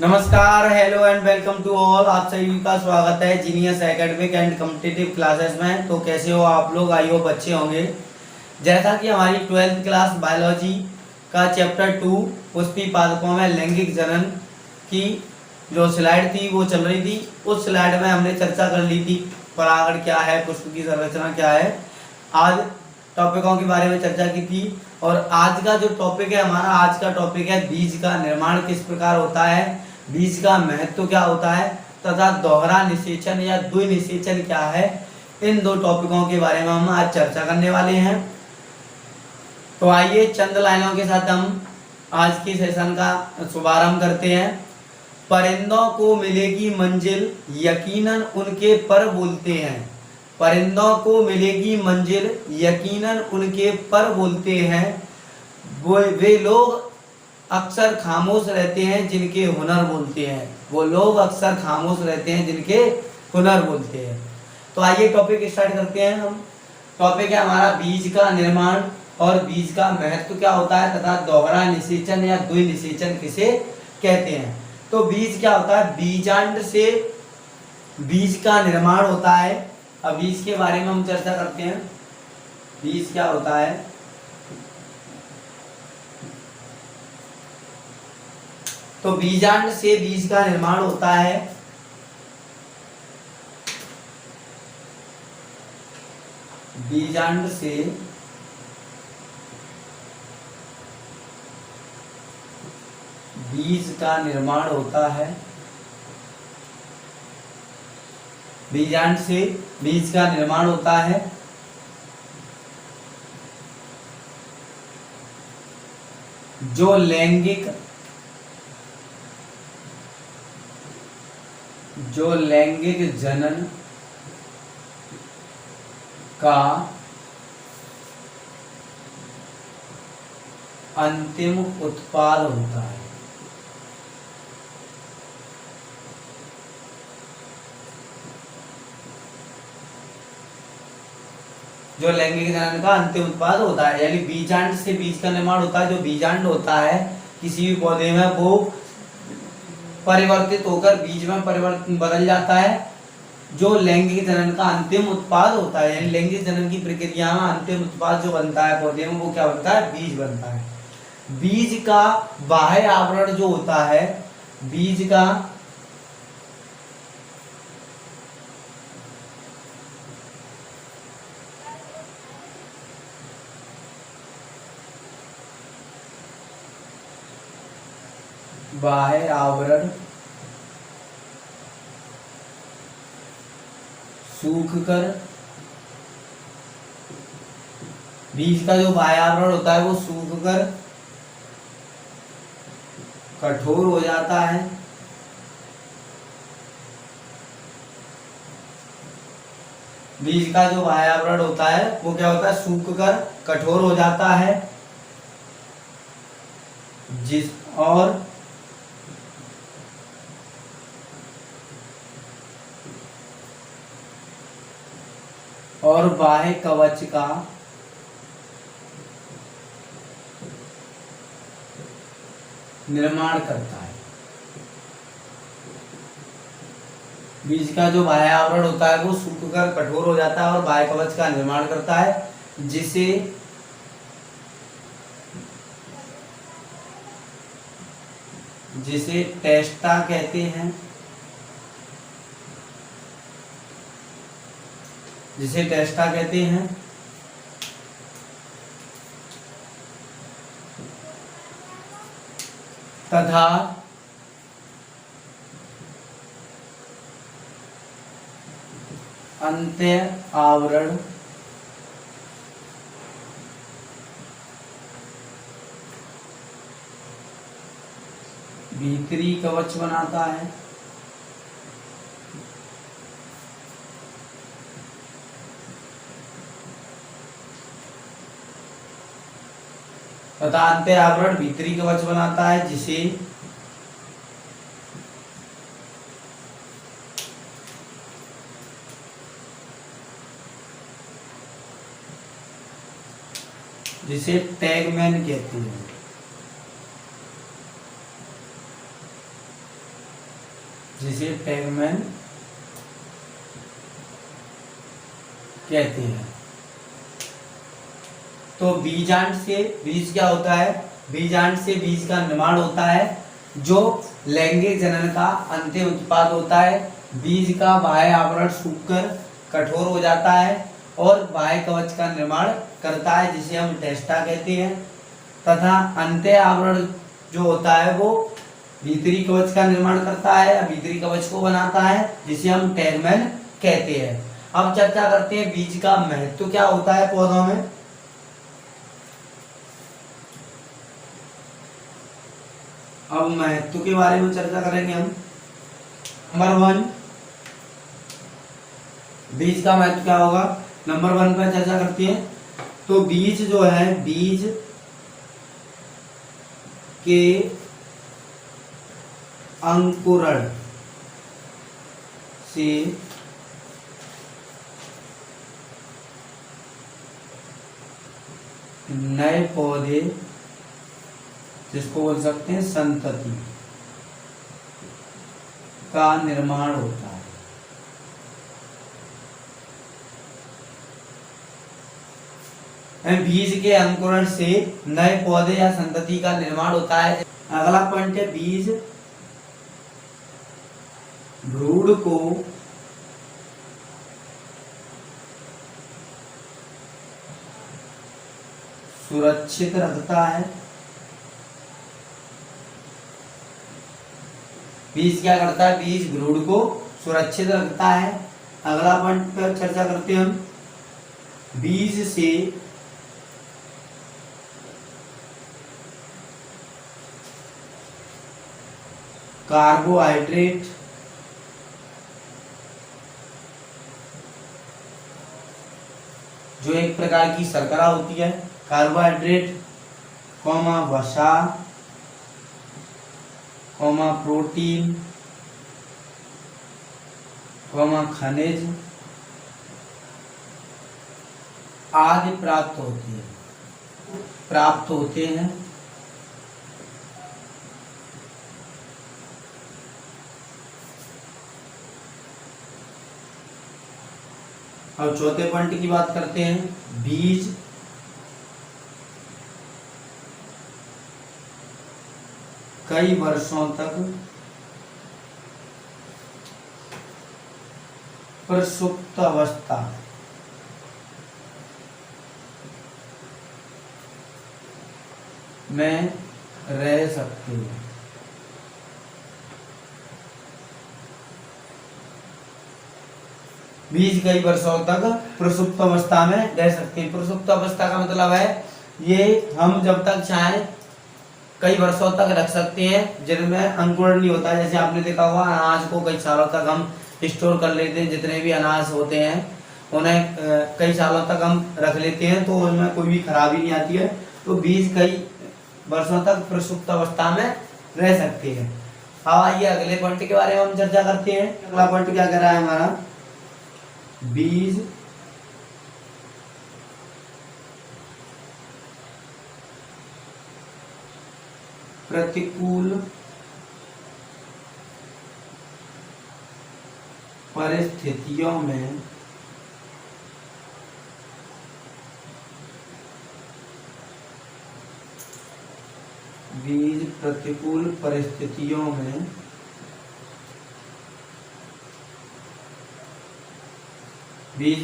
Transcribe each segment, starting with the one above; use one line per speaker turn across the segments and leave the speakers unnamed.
नमस्कार, hello and welcome to all. आप सभी का स्वागत है genius academic and competitive classes में। तो कैसे हो आप लोग? आई होप अच्छे होंगे। जैसा कि हमारी 12th क्लास बायोलॉजी का चैप्टर 2 पुष्पी पादपों में लैंगिक जनन की जो स्लाइड थी वो चल रही थी। उस स्लाइड में हमने चर्चा कर ली थी परागण क्या है, पुष्प की संरचना क्या है, आज टॉपिकों के बारे में चर्चा की थी। और आज का जो टॉपिक है हमारा, आज का टॉपिक है बीज का निर्माण किस प्रकार होता है, बीज का महत्व क्या होता है तथा दोहरा निषेचन या द्विनिषेचन क्या है। इन दो टॉपिकों के बारे में हम आज चर्चा करने वाले हैं। तो आइए चंद लाइनों के साथ हम आज की सेशन का शुभारंभ करते हैं। परिंदों को मिलेगी मंजिल, यकीनन उनके पर बोलते हैं। परिंदों को मिलेगी मंजिल, यकीनन उनके पर बोलते हैं। वे लोग अक्सर खामोश रहते हैं जिनके हुनर बोलते हैं। वो लोग अक्सर खामोश रहते हैं जिनके हुनर बोलते हैं। तो आइए टॉपिक स्टार्ट करते हैं। हम टॉपिक है हमारा बीज का निर्माण और बीज का महत्व क्या होता है तथा दोहरा निषेचन या द्विनिषेचन किसे कहते हैं। तो बीज क्या होता है? बीजांड से बीज का निर्माण होता है। अब बीज के बारे में हम चर्चा करते हैं। बीज क्या होता है? तो बीजांड से बीज का निर्माण होता है। बीजांड से बीज का निर्माण होता है। बीजांड से बीज का निर्माण होता है। जो लैंगिक जनन का अंतिम उत्पाद होता है। जो लैंगिक जनन का अंतिम उत्पाद होता है, यानी बीजांड से बीज का निर्माण होता है। जो बीजांड होता है किसी भी पौधे में, वो परिवर्तित होकर बीज में परिवर्तन बदल जाता है। जो लैंगिक जनन का अंतिम उत्पाद होता है, यानी लैंगिक जनन की प्रक्रिया में अंतिम उत्पाद जो बनता है पौधे में, वो क्या बनता है? बीज बनता है। बीज का बाह्य आवरण जो होता है, बीज का बाह्य आवरण सूखकर, बीज का जो बाह्य आवरण होता है वो सूखकर कठोर हो जाता है। बीज का जो बाह्य आवरण होता है वो क्या होता है? सूखकर कठोर हो जाता है। और बाह्य कवच का निर्माण करता है। बीज का जो बाह्य आवरण होता है वो सूखकर कठोर हो जाता है और बाह्य कवच का निर्माण करता है, जिसे टेस्टा कहते हैं। जिसे टेस्टा कहते हैं। तथा अंत्य आवरण भीतरी कवच बनाता है। तथा अंत्य आवरण भीतरी कवच बनाता है, जिसे टैगमैन कहते हैं। जिसे टैगमैन कहते हैं। तो बीजांड से बीज क्या होता है? बीजांड से बीज का निर्माण होता है, जो लैंगिक जनन का अंतिम उत्पाद होता है। बीज का बाह्य आवरण सूखकर कठोर हो जाता है और बाह्य कवच का निर्माण करता है, जिसे हम टेस्टा कहते हैं। तथा अंत्य आवरण जो होता है वो भीतरी कवच का निर्माण करता है या भीतरी कवच को बनाता है, जिसे हम टैगमैन कहते हैं। अब चर्चा करते हैं बीज का महत्व क्या होता है पौधों में। अब महत्व के बारे में चर्चा करेंगे हम। नंबर 1, बीज का महत्व क्या होगा? नंबर 1 पर चर्चा करते हैं। तो बीज जो है, बीज के अंकुरण से नए पौधे, जिसको बोल सकते हैं संतति, का निर्माण होता है। बीज के अंकुरण से नए पौधे या संतति का निर्माण होता है। अगला पॉइंट है, बीज भ्रूण को सुरक्षित रखता है। बीज क्या करता है? बीज भ्रूण को सुरक्षित रखता है। अगला पॉइंट पर चर्चा करते हैं हम। बीज से कार्बोहाइड्रेट जो एक प्रकार की शर्करा होती है, कार्बोहाइड्रेट, वसा, प्रोटीन, खनिज आदि प्राप्त होते हैं। अब चौथे पॉइंट की बात करते हैं। बीज कई वर्षों तक प्रसुप्त अवस्था में रह सकते हैं। बीज कई वर्षों तक प्रसुप्त अवस्था में रह सकते हैं। प्रसुप्त अवस्था का मतलब है ये हम जब तक चाहें कई वर्षों तक रख सकते हैं, जिनमें अंकुरण नहीं होता। जैसे आपने देखा होगा अनाज को कई सालों तक हम स्टोर कर लेते हैं, जितने भी अनाज होते हैं उन्हें कई सालों तक हम रख लेते हैं, तो उनमें कोई भी खराबी नहीं आती है। तो बीज कई वर्षों तक प्रसुप्त अवस्था में रह सकते हैं। अब आइए अगले पॉइंट के बारे में हम चर्चा करते हैं। अगला पॉइंट क्या कह रहा है हमारा? बीज प्रतिकूल परिस्थितियों में बीज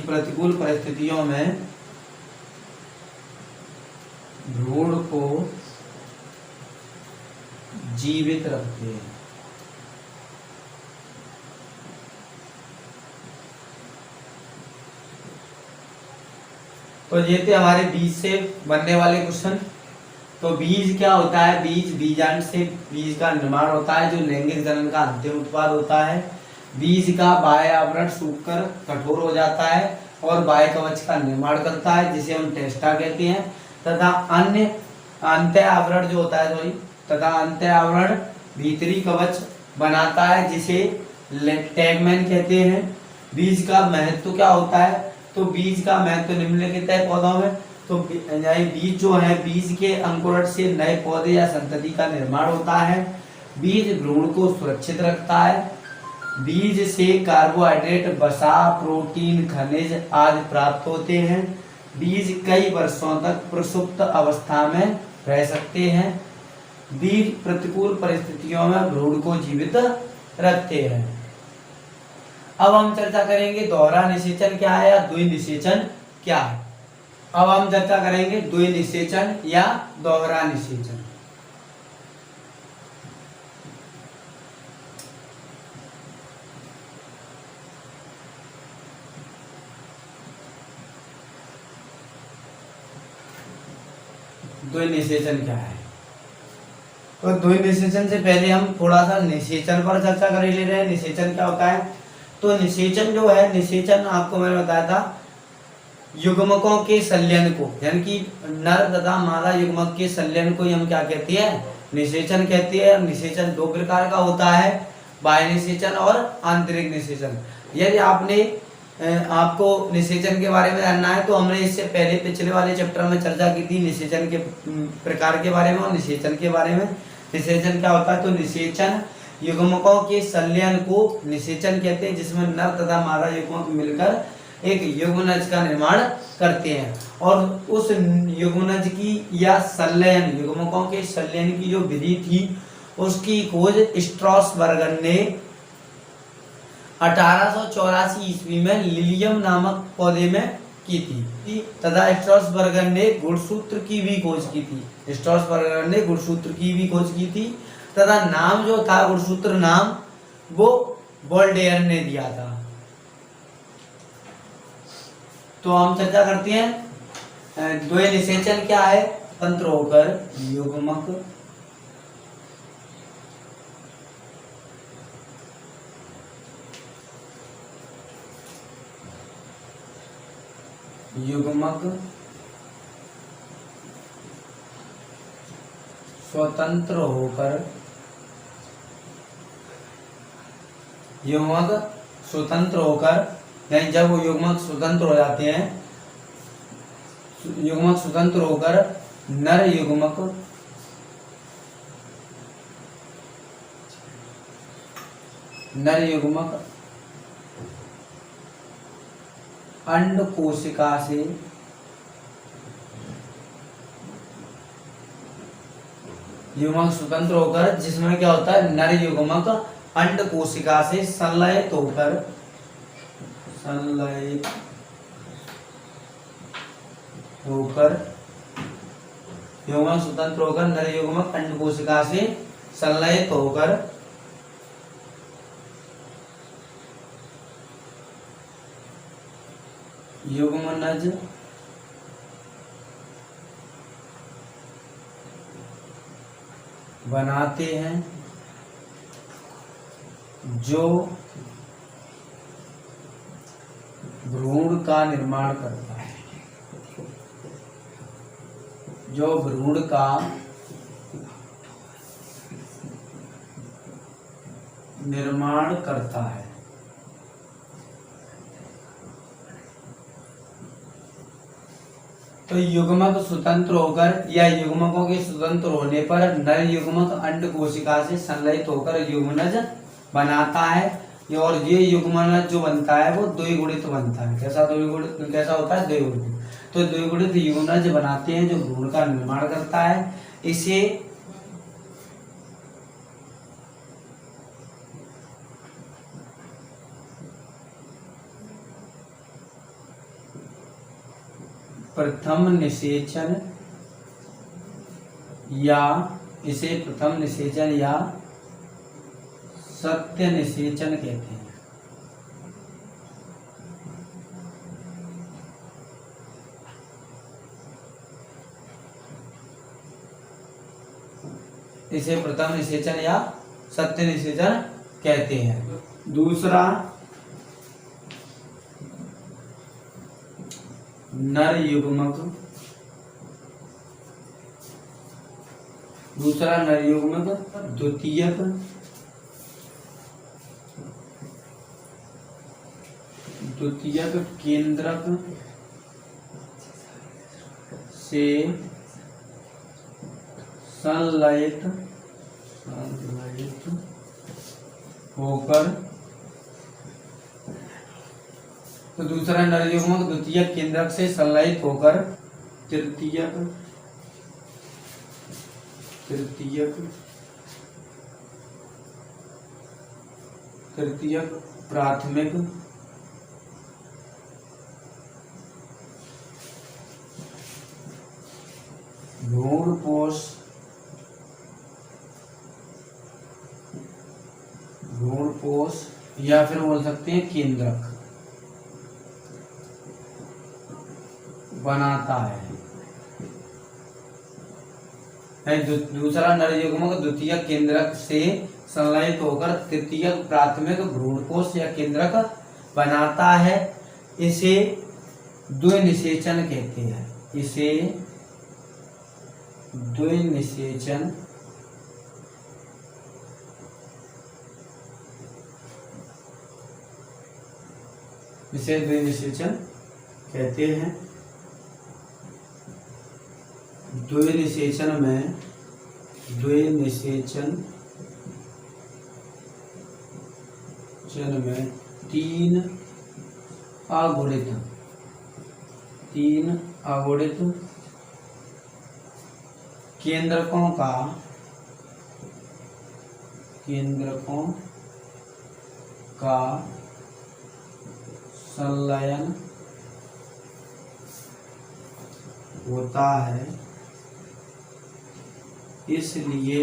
प्रतिकूल परिस्थितियों में भ्रूण को जीवित रखते हैं। तो ये थे हमारे बीज से बनने वाले क्वेश्चन। तो बीज क्या होता है? बीजांड से बीज का निर्माण होता है, जो लैंगिक जनन का अंतिम उत्पाद होता है। बीज का बाह्य आवरण सूखकर कठोर हो जाता है और बाह्य कवच का निर्माण करता है, जिसे हम टेस्टा कहते हैं। तथा अंत्य आवरण जो होता है अंत्य आवरण भीतरी कवच बनाता है, जिसे टैगमैन कहते हैं। बीज का महत्व क्या होता है? तो बीज का महत्व निम्नलिखित है पौधों में। तो बीज जो है, बीज के अंकुरण से नए पौधे या संतति का निर्माण होता है। बीज भ्रूण को सुरक्षित रखता है। बीज से कार्बोहाइड्रेट, वसा, प्रोटीन, खनिज आदि प्राप्त होते हैं। बीज कई वर्षों तक प्रसुप्त अवस्था में रह सकते हैं। बीज प्रतिकूल परिस्थितियों में भ्रूण को जीवित रखते हैं। अब हम चर्चा करेंगे दोहरा निषेचन क्या है या द्वि निषेचन क्या है। अब हम चर्चा करेंगे द्वि निषेचन या दोहरा निषेचन। द्वि निषेचन क्या है? तो द्वि निषेचन से पहले हम थोड़ा सा निषेचन पर चर्चा कर ले रहे हैं। निषेचन क्या होता है? तो निषेचन जो है, निषेचन आपको मैंने बताया था युग्मकों के संलयन को, यानी कि नर तथा मादा युग्मक के संलयन को हम क्या कहते हैं? निषेचन कहते हैं। निषेचन दो प्रकार का होता है, बाह्य निषेचन और आंतरिक निषेचन। यदि आपको निषेचन के बारे में जानना है तो हमने इससे पहले पिछले वाले चैप्टर में चर्चा की थी निषेचन के प्रकार के बारे में और निषेचन के बारे में। निषेचन क्या होता है? तो निषेचन युग्मकों के संलयन को निषेचन कहते हैं, जिसमें नर तथा मादा युग्मक मिलकर एक युग्मनज का निर्माण करते हैं। और उस युग्मनज की या संलयन, युग्मकों के संलयन की जो विधि थी उसकी खोज स्ट्रॉसबर्गर ने 1884 ईस्वी में लिलियम नामक पौधे में की थी तथा स्ट्रॉसबर्गर ने गुणसूत्र की भी खोज की थी। स्ट्रॉसबर्गर ने गुणसूत्र की भी खोज की थी तथा नाम जो था, गुणसूत्र नाम, वो बोल्डेयर ने दिया था। तो हम चर्चा करते हैं द्वि निषेचन क्या है। स्वतंत्र होकर युग्मक स्वतंत्र होकर यानी जब वो युग्मक स्वतंत्र हो जाते हैं, युग्मक स्वतंत्र होकर नर युग्मक अंड कोशिका से युग्मक स्वतंत्र होकर, जिसमें क्या होता है, नर युग्मक अंड कोशिका से संलयित होकर युग्मक स्वतंत्र होकर नर युग्मक अंड कोशिका से संलयित होकर युग्मनज बनाते हैं जो भ्रूण का निर्माण करता है, जो भ्रूण का निर्माण करता है। तो युग्मक स्वतंत्र होकर या युग्मकों के स्वतंत्र होने पर नर युग्मक अंड कोशिका से संलयित होकर युग्मनज बनाता है। और ये युग्मनज जो बनता है वो द्विगुणित बनता है। कैसा होता है? द्विगुणित। तो द्विगुणित युग्मनज बनाते हैं जो भ्रूण का निर्माण करता है। इसे प्रथम निषेचन या सत्य निषेचन कहते हैं। इसे प्रथम निषेचन या सत्य निषेचन कहते हैं। दूसरा नर युग्मक द्वितीयक केंद्रक से संलयित होकर तो दूसरा नर युग्मक द्वितीयक केंद्रक से संलयित होकर तृतीयक प्राथमिक भ्रूणपोष या फिर बोल सकते हैं केंद्रक बनाता है। दूसरा नर युग्मक द्वितीयक केंद्रक से संलयित होकर तृतीयक प्राथमिक भ्रूणकोश या केंद्रक बनाता है। इसे द्विनिषेचन कहते हैं। इसे द्विनिषेचन कहते हैं। द्विनिषेचन में तीन अगुणित केंद्रकों का संलयन होता है। इसलिए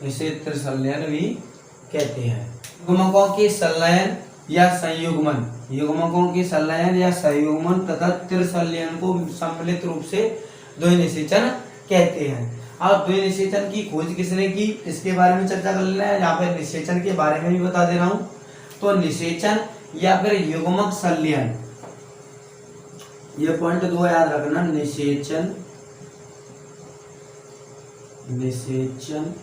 इसे त्रिसंलयन भी कहते हैं। युग्मकों के संलयन या संयुग्मन तथा त्रिसंलयन को सम्मिलित रूप से द्विनिषेचन कहते हैं। अब द्विनिषेचन की खोज किसने की, इसके बारे में चर्चा कर लेना है। यहाँ पे निषेचन के बारे में भी बता दे रहा हूँ। तो निषेचन या फिर युग्मक संलयन, ये पॉइंट 2 याद रखना। निषेचन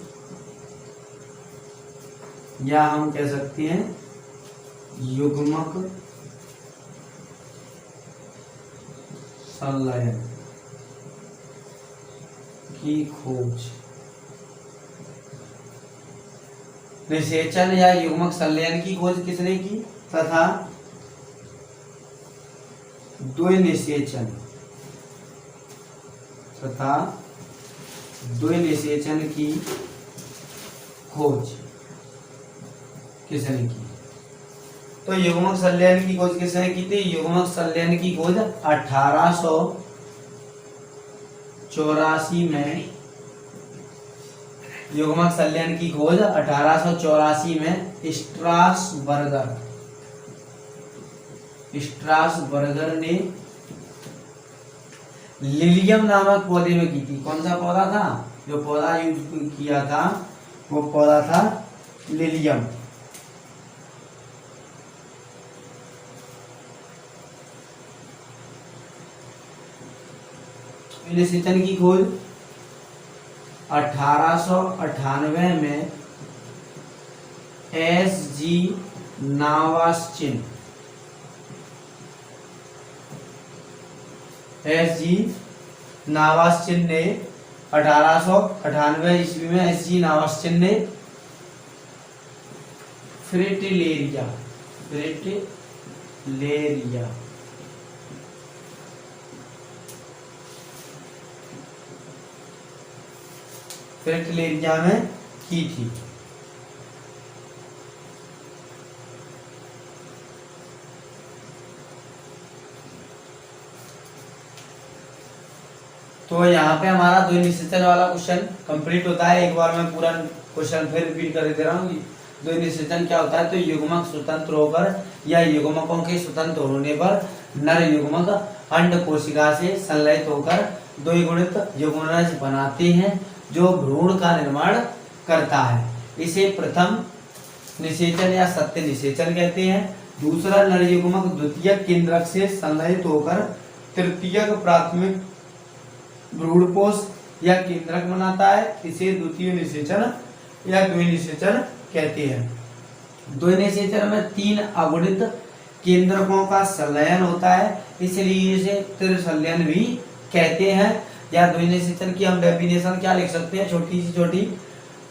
या हम कह सकते हैं युग्मक संलयन की खोज। निषेचन या युग्मक संलयन की खोज किसने की तथा द्विनिषेचन की खोज किसने की। तो युग्मक संलयन की खोज किसने की थी? युग्मक संलयन की खोज 1884 में, युग्मक संलयन की खोज 1884 में स्ट्रासबर्गर ने लिलियम नामक पौधे में की थी। कौन सा पौधा था? जो पौधा यूज किया था वो पौधा था लिलियम। निषेचन की खोज 1898 में एस.जी. नावास्चिन ने 1898 ईस्वी में एस.जी. नावास्चिन ने फ्रिटिलेरिया में की थी। तो यहाँ पे हमारा द्विनिषेचन वाला क्वेश्चन कंप्लीट होता है। एक बार मैं पूरा क्वेश्चन फिर रिपीट कर दे रहा हूँ। द्विनिषेचन क्या होता है? तो युग्मक स्वतंत्र होकर या युग्मकों के स्वतंत्र होने पर नर युग्मक अंड कोशिका से संलयित होकर द्विगुणित युग्मनज बनाते हैं जो भ्रूण का निर्माण करता है। इसे प्रथम निषेचन या सत्य निषेचन कहते हैं। दूसरा नर युग्मक द्वितीयक केंद्रक से संलयित होकर तृतीयक प्राथमिक भ्रूणपोष या केंद्रक बनाता है। इसे द्वितीय निषेचन या द्विनिषेचन कहते हैं। द्वि निषेचन में 3 अगुणित केंद्रकों का संलयन होता है, इसलिए इसे त्रिसंलयन भी कहते हैं। या द्वि निषेचन की हम डेफिनेशन क्या लिख सकते हैं, छोटी सी छोटी,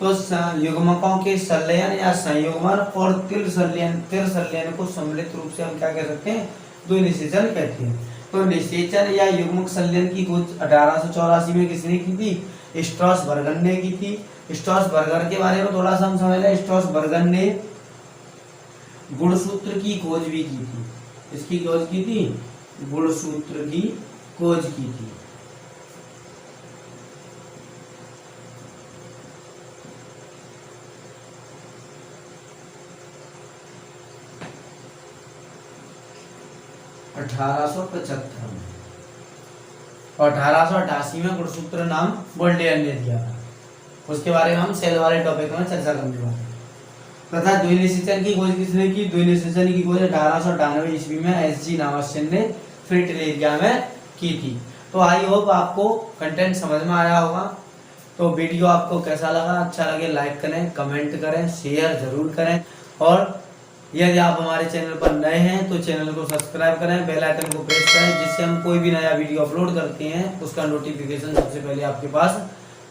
तो युग्मकों के संलयन या संयुग्मन और त्रिसंलयन को सम्मिलित रूप से हम क्या कह सकते हैं, द्वि निषेचन कहते हैं। तो निषेचन या युग्मक संलयन की खोज 1884 में किसने की थी, स्ट्रॉसबर्गर ने की थी। स्ट्रॉसबर्गर के बारे में थोड़ा सा हम समझ लें। स्ट्रॉसबर्गर ने गुणसूत्र की खोज भी की थी। इसकी खोज की थी, गुणसूत्र की खोज की थी। में 1888 में गुणसूत्र नाम वोल्टेयर ने दिया था। उसके बारे में हम सेल वाले टॉपिक में चर्चा करने वाले हैं। तथा द्वि निषेचन की खोज किसने की, द्वि निषेचन की खोज 1898 ईस्वी में एसजी नामरसन ने फिलाडेल्फिया में की थी। तो आई होप आपको कंटेंट समझ में आया होगा। तो वीडियो आपको कैसा लगा, अच्छा लगे लाइक करें, कमेंट करें, शेयर जरूर करें, और यदि आप हमारे चैनल पर नए हैं तो चैनल को सब्सक्राइब करें, बेल आइकन को प्रेस करें, जिससे हम कोई भी नया वीडियो अपलोड करते हैं उसका नोटिफिकेशन सबसे पहले आपके पास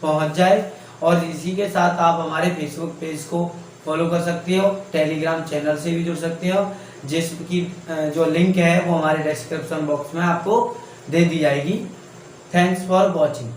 पहुंच जाए। और इसी के साथ आप हमारे फेसबुक पेज को फॉलो कर सकते हो, टेलीग्राम चैनल से भी जुड़ सकते हो, जिसकी जो लिंक है वो हमारे डिस्क्रिप्शन बॉक्स में आपको दे दी जाएगी। Thanks for watching.